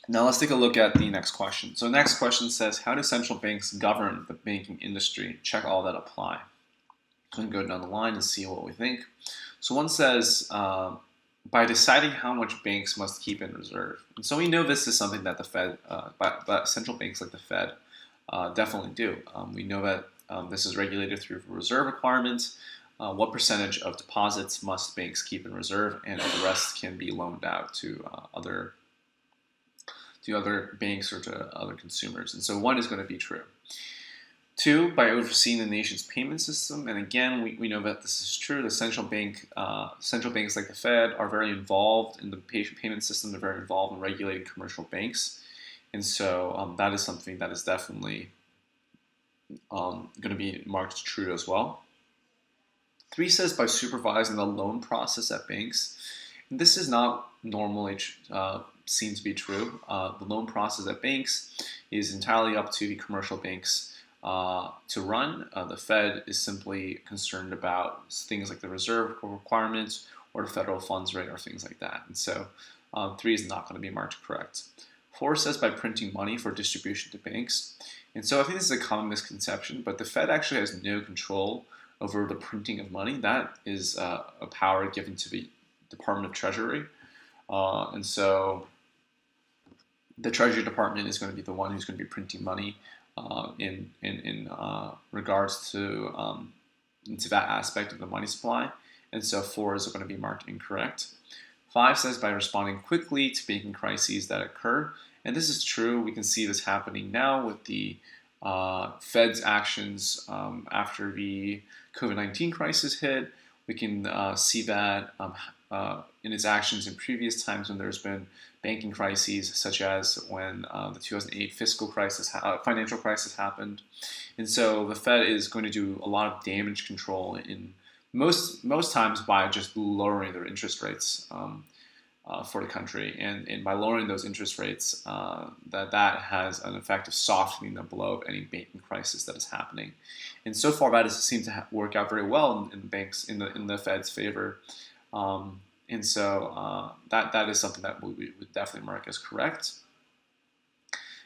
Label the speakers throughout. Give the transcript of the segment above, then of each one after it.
Speaker 1: Now let's take a look at the next question. So the next question says, how do central banks govern the banking industry? Check all that apply. So we can go down the line and see what we think. So one says, by deciding how much banks must keep in reserve. And so we know this is something that the Fed, but central banks like the Fed definitely do. We know that this is regulated through reserve requirements. What percentage of deposits must banks keep in reserve, and the rest can be loaned out to other banks or to other consumers. And so one is going to be true. Two, by overseeing the nation's payment system, and again, we know that this is true. The central banks like the Fed are very involved in the payment system. They're very involved in regulating commercial banks, and so that is something that is definitely going to be marked true as well. Three says by supervising the loan process at banks. And this is not normally seen to be true. The loan process at banks is entirely up to the commercial banks to run. The Fed is simply concerned about things like the reserve requirements or the federal funds rate or things like that. And so 3 is not going to be marked correct. 4 says by printing money for distribution to banks. And so I think this is a common misconception, but the Fed actually has no control over the printing of money. That is a power given to the Department of Treasury. And so the Treasury Department is going to be the one who's going to be printing money in regards to that aspect of the money supply. And so 4 is going to be marked incorrect. 5 says by responding quickly to banking crises that occur. And this is true. We can see this happening now with the Fed's actions after the COVID-19 crisis hit. We can see that in its actions in previous times when there's been banking crises, such as when the 2008 financial crisis happened. And so the Fed is going to do a lot of damage control in most times by just lowering their interest rates for the country, and by lowering those interest rates, that has an effect of softening the blow of any banking crisis that is happening. And so far, that has seemed to work out very well in the Fed's favor. And so that is something that we would definitely mark as correct.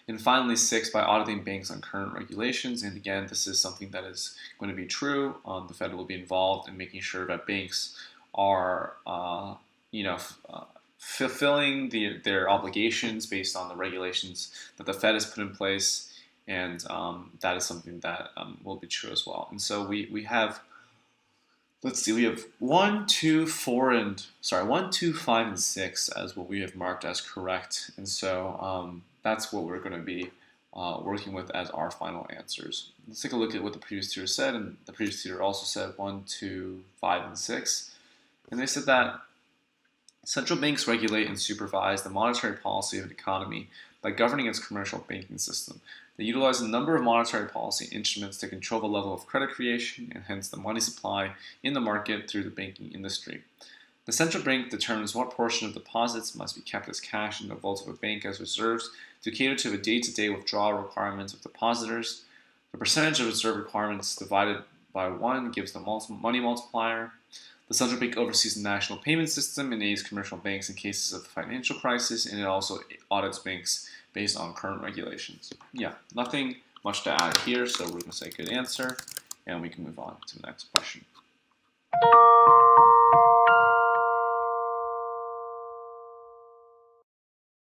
Speaker 1: And finally, 6, by auditing banks on current regulations. And again, this is something that is going to be true. The Fed will be involved in making sure that banks are, fulfilling their obligations based on the regulations that the Fed has put in place. And that is something that will be true as well. And so we have, let's see, we have 1, 2, 5, and 6 as what we have marked as correct. And so that's what we're going to be working with as our final answers. Let's take a look at what the previous tutor said. And the previous tutor also said 1, 2, 5, and 6. And they said that central banks regulate and supervise the monetary policy of an economy by governing its commercial banking system. They utilize a number of monetary policy instruments to control the level of credit creation and hence the money supply in the market through the banking industry. The central bank determines what portion of deposits must be kept as cash in the vault of a bank as reserves to cater to the day-to-day withdrawal requirements of depositors. The percentage of reserve requirements divided by 1 gives the money multiplier. The central bank oversees the national payment system and aids commercial banks in cases of the financial crisis, and it also audits banks based on current regulations. Yeah, nothing much to add here, so we're going to say good answer, and we can move on to the next question.